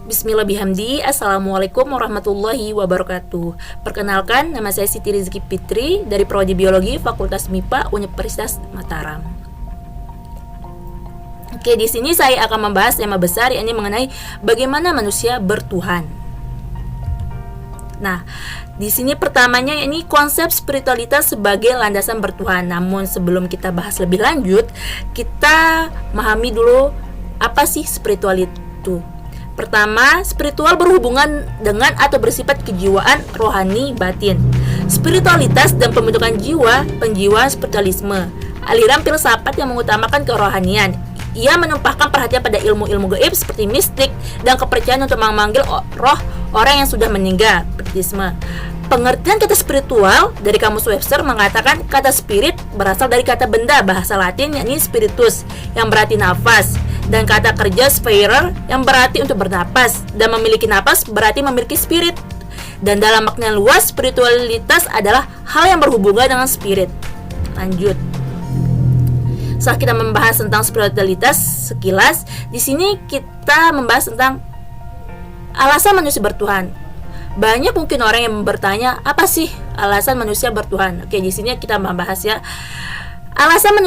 Bismillah bihamdi. Assalamualaikum warahmatullahi wabarakatuh. Perkenalkan, nama saya Siti Rizky Fitri dari Prodi Biologi Fakultas MIPA Universitas Mataram. Oke, di sini saya akan membahas tema besar yakni mengenai bagaimana manusia bertuhan. Nah, di sini pertamanya ini konsep spiritualitas sebagai landasan bertuhan. Namun sebelum kita bahas lebih lanjut, kita memahami dulu apa sih spiritual itu. Pertama, spiritual berhubungan dengan atau bersifat kejiwaan rohani batin. Spiritualitas dan pembentukan jiwa, penjiwaan spiritualisme, aliran filsafat yang mengutamakan kerohanian. Ia menumpahkan perhatian pada ilmu-ilmu gaib seperti mistik dan kepercayaan untuk memanggil roh orang yang sudah meninggal, spiritisme. Pengertian kata spiritual dari Kamus Webster mengatakan kata spirit berasal dari kata benda bahasa Latin yakni spiritus yang berarti nafas, dan kata kerja spirer yang berarti untuk bernapas, dan memiliki napas berarti memiliki spirit. Dan dalam makna luas, spiritualitas adalah hal yang berhubungan dengan spirit. Lanjut. Setelah kita membahas tentang spiritualitas sekilas, di sini kita membahas tentang alasan manusia bertuhan. Banyak mungkin orang yang bertanya, apa sih alasan manusia bertuhan? Oke, di sini kita membahas ya. Alasan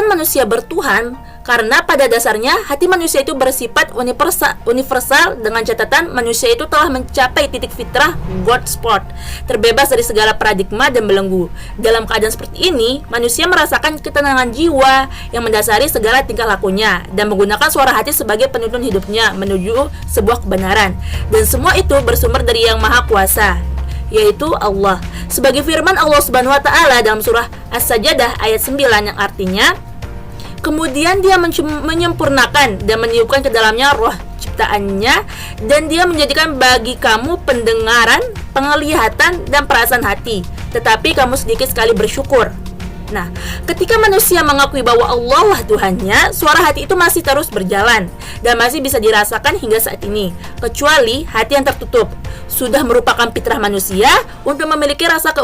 manusia bertuhan karena pada dasarnya hati manusia itu bersifat universal dengan catatan manusia itu telah mencapai titik fitrah God spot, terbebas dari segala paradigma dan belenggu. Dalam keadaan seperti ini, manusia merasakan ketenangan jiwa yang mendasari segala tingkah lakunya dan menggunakan suara hati sebagai penuntun hidupnya menuju sebuah kebenaran. Dan semua itu bersumber dari Yang Maha Kuasa, yaitu Allah. Sebagai firman Allah Subhanahu wa taala dalam surah As-Sajdah ayat 9 yang artinya, kemudian dia menyempurnakan dan meniupkan ke dalamnya roh ciptaannya, dan dia menjadikan bagi kamu pendengaran, penglihatan, dan perasaan hati, tetapi kamu sedikit sekali bersyukur. Nah, ketika manusia mengakui bahwa Allah lah Tuhannya, suara hati itu masih terus berjalan dan masih bisa dirasakan hingga saat ini, kecuali hati yang tertutup. Sudah merupakan fitrah manusia untuk memiliki rasa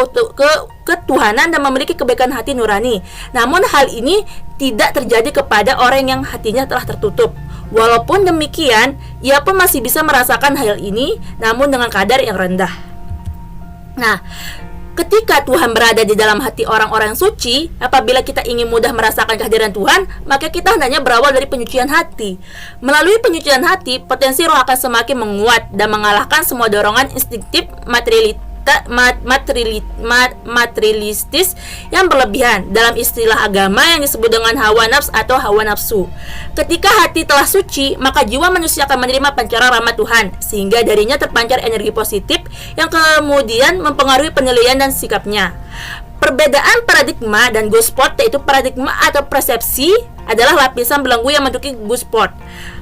ketuhanan dan memiliki kebaikan hati nurani. Namun hal ini tidak terjadi kepada orang yang hatinya telah tertutup. Walaupun demikian, ia pun masih bisa merasakan hal ini, namun dengan kadar yang rendah. Nah, ketika Tuhan berada di dalam hati orang-orang suci, apabila kita ingin mudah merasakan kehadiran Tuhan, maka kita hendaknya berawal dari penyucian hati. Melalui penyucian hati, potensi roh akan semakin menguat dan mengalahkan semua dorongan instinktif materialistis yang berlebihan, dalam istilah agama yang disebut dengan hawa nafs atau hawa nafsu. Ketika hati telah suci, maka jiwa manusia akan menerima pancaran rahmat Tuhan, sehingga darinya terpancar energi positif yang kemudian mempengaruhi penilaian dan sikapnya. Perbedaan paradigma dan good spot, yaitu paradigma atau persepsi adalah lapisan belenggu yang menduduki good spot.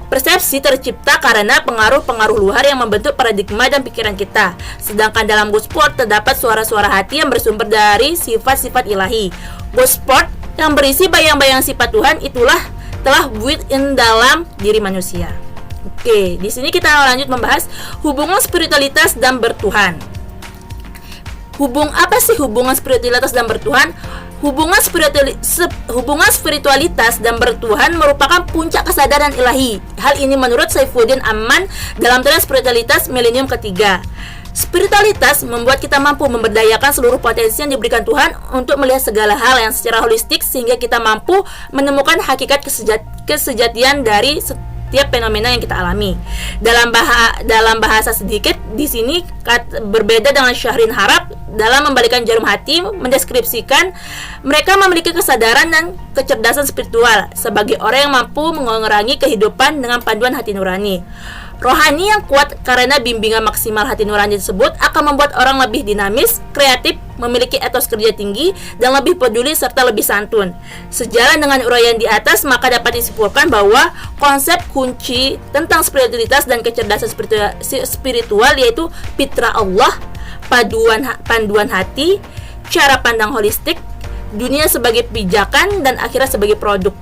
Persepsi tercipta karena pengaruh-pengaruh luar yang membentuk paradigma dan pikiran kita. Sedangkan dalam good spot terdapat suara-suara hati yang bersumber dari sifat-sifat ilahi. Good spot yang berisi bayang-bayang sifat Tuhan itulah telah built-in dalam diri manusia. Oke, di sini kita lanjut membahas hubungan spiritualitas dan bertuhan. Apa sih hubungan spiritualitas dan bertuhan? Hubungan spiritualitas dan bertuhan merupakan puncak kesadaran ilahi. Hal ini menurut Saifuddin Aman dalam teori spiritualitas milenium ketiga. Spiritualitas membuat kita mampu memberdayakan seluruh potensi yang diberikan Tuhan untuk melihat segala hal yang secara holistik, sehingga kita mampu menemukan hakikat kesejatian dari setiap fenomena yang kita alami. Dalam bahasa sedikit di sini berbeda dengan Syahrin Harap dalam membalikan jarum hati, mendeskripsikan mereka memiliki kesadaran dan kecerdasan spiritual sebagai orang yang mampu mengurangi kehidupan dengan panduan hati nurani. Rohani yang kuat karena bimbingan maksimal hati nurani tersebut akan membuat orang lebih dinamis, kreatif, memiliki etos kerja tinggi, dan lebih peduli serta lebih santun. Sejalan dengan uraian di atas, maka dapat disimpulkan bahwa konsep kunci tentang spiritualitas dan kecerdasan spiritual yaitu fitrah Allah, panduan hati, cara pandang holistik, dunia sebagai pijakan dan akhirat sebagai produk,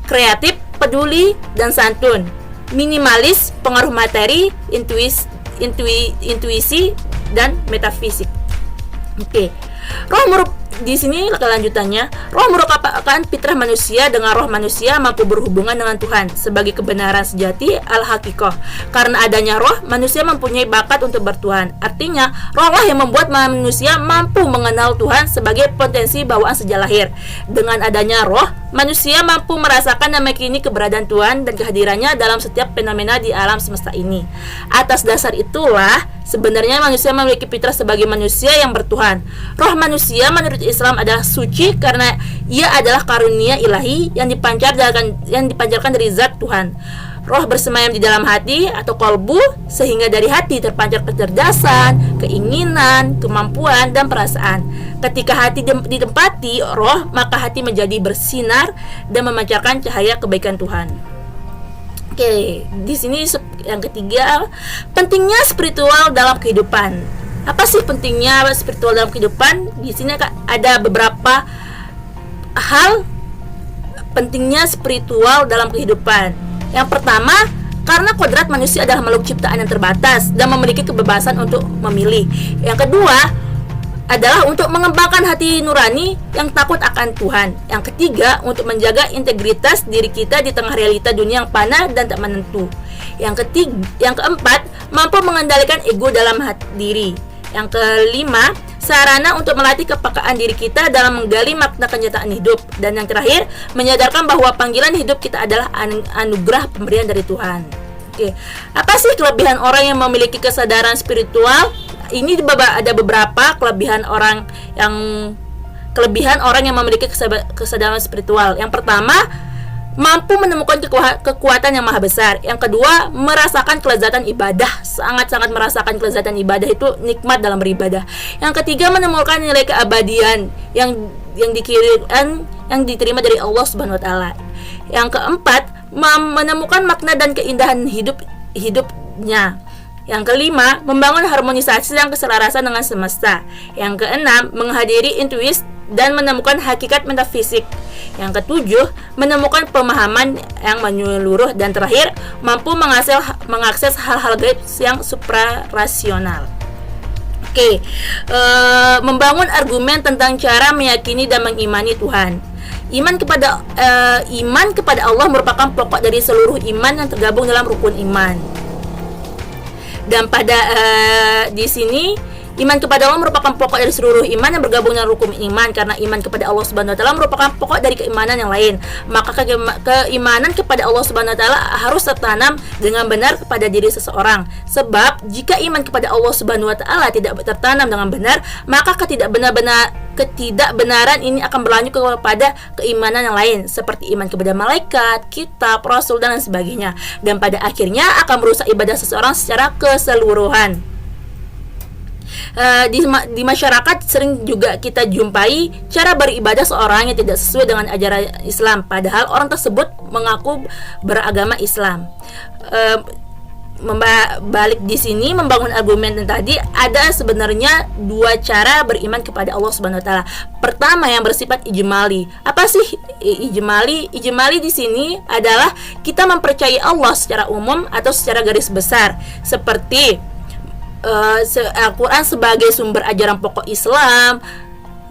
kreatif, peduli, dan santun, minimalis, pengaruh materi, intuisi, dan metafisik. Oke. di sini kelanjutannya, roh merupakan fitrah manusia dengan roh manusia mampu berhubungan dengan Tuhan sebagai kebenaran sejati al-haqiqah. Karena adanya roh, manusia mempunyai bakat untuk bertuhan. Artinya, roh lah yang membuat manusia mampu mengenal Tuhan sebagai potensi bawaan sejak lahir. Dengan adanya roh, manusia mampu merasakan dan meyakini keberadaan Tuhan dan kehadirannya dalam setiap fenomena di alam semesta ini. Atas dasar itulah, sebenarnya manusia memiliki fitrah sebagai manusia yang bertuhan. Roh manusia menurut Islam adalah suci karena ia adalah karunia ilahi yang dipancarkan dari zat Tuhan. Roh bersemayam di dalam hati atau kolbu, sehingga dari hati terpancar kecerdasan, keinginan, kemampuan, dan perasaan. Ketika hati ditempati roh, maka hati menjadi bersinar dan memancarkan cahaya kebaikan Tuhan. Oke, di sini yang ketiga, pentingnya spiritual dalam kehidupan. Apa sih pentingnya spiritual dalam kehidupan? Di sini ada beberapa hal pentingnya spiritual dalam kehidupan. Yang pertama, karena kodrat manusia adalah makhluk ciptaan yang terbatas dan memiliki kebebasan untuk memilih. Yang kedua adalah untuk mengembangkan hati nurani yang takut akan Tuhan. Yang ketiga, untuk menjaga integritas diri kita di tengah realita dunia yang panah dan tak menentu. Yang keempat, mampu mengendalikan ego dalam hati diri. Yang kelima, sarana untuk melatih kepekaan diri kita dalam menggali makna kenyataan hidup. Dan yang terakhir, menyadarkan bahwa panggilan hidup kita adalah anugerah pemberian dari Tuhan. Oke, apa sih kelebihan orang yang memiliki kesadaran spiritual? Ini ada beberapa kelebihan orang yang memiliki kesadaran spiritual. Yang pertama, mampu menemukan kekuatan yang maha besar. Yang kedua, merasakan kelezatan ibadah. Sangat-sangat merasakan kelezatan ibadah, itu nikmat dalam beribadah. Yang ketiga, menemukan nilai keabadian yang diterima dari Allah Subhanahu wa taala. Yang keempat, menemukan makna dan keindahan hidupnya. Yang kelima, membangun harmonisasi dan keselarasan dengan semesta. Yang keenam, menghadiri intuisi dan menemukan hakikat metafisik. Yang ketujuh, menemukan pemahaman yang menyeluruh. Dan terakhir, mampu mengakses hal-hal gaib yang suprarasional. Oke, membangun argumen tentang cara meyakini dan mengimani Tuhan. Iman kepada Allah merupakan pokok dari seluruh iman yang tergabung dalam rukun iman. Dan pada di sini, iman kepada Allah merupakan pokok dari seluruh iman yang bergabung dengan rukun iman. Karena iman kepada Allah Subhanahu wa taala merupakan pokok dari keimanan yang lain, maka keimanan kepada Allah Subhanahu wa taala harus tertanam dengan benar kepada diri seseorang. Sebab jika iman kepada Allah Subhanahu wa taala tidak tertanam dengan benar, maka ketidakbenaran ini akan berlanjut kepada keimanan yang lain, seperti iman kepada malaikat, kitab, rasul, dan lain sebagainya. Dan pada akhirnya akan merusak ibadah seseorang secara keseluruhan. Di masyarakat sering juga kita jumpai cara beribadah seorang yang tidak sesuai dengan ajaran Islam, padahal orang tersebut mengaku beragama Islam. Balik di sini, membangun argumen yang tadi, ada sebenarnya dua cara beriman kepada Allah Subhanahu wa taala. Pertama, yang bersifat ijmali. Apa sih ijmali? Ijmali di sini adalah kita mempercayai Allah secara umum atau secara garis besar, seperti Al-Quran sebagai sumber ajaran pokok Islam,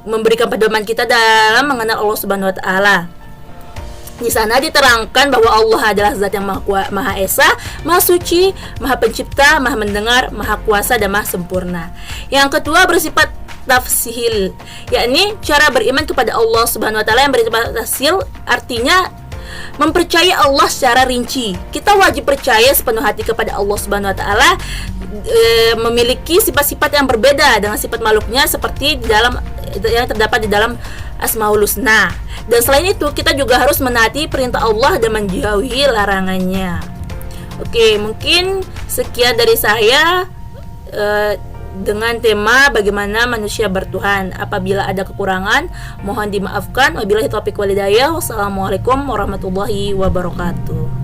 memberikan pedoman kita dalam mengenal Allah Subhanahu wa taala. Di sana diterangkan bahwa Allah adalah zat yang maha esa, maha suci, maha pencipta, maha mendengar, maha kuasa, dan maha sempurna. Yang kedua bersifat tafsil, yakni cara beriman kepada Allah Subhanahu wa taala yang bersifat tafsil, artinya mempercayai Allah secara rinci. Kita wajib percaya sepenuh hati kepada Allah Subhanahu wa taala, memiliki sifat-sifat yang berbeda dengan sifat makhluknya seperti yang terdapat di dalam Asmaul Husna. Dan selain itu, kita juga harus menaati perintah Allah dan menjauhi larangannya. Oke, mungkin sekian dari saya dengan tema bagaimana manusia bertuhan. Apabila ada kekurangan, mohon dimaafkan. Wabillahi taufiq wal hidayah. Wassalamualaikum warahmatullahi wabarakatuh.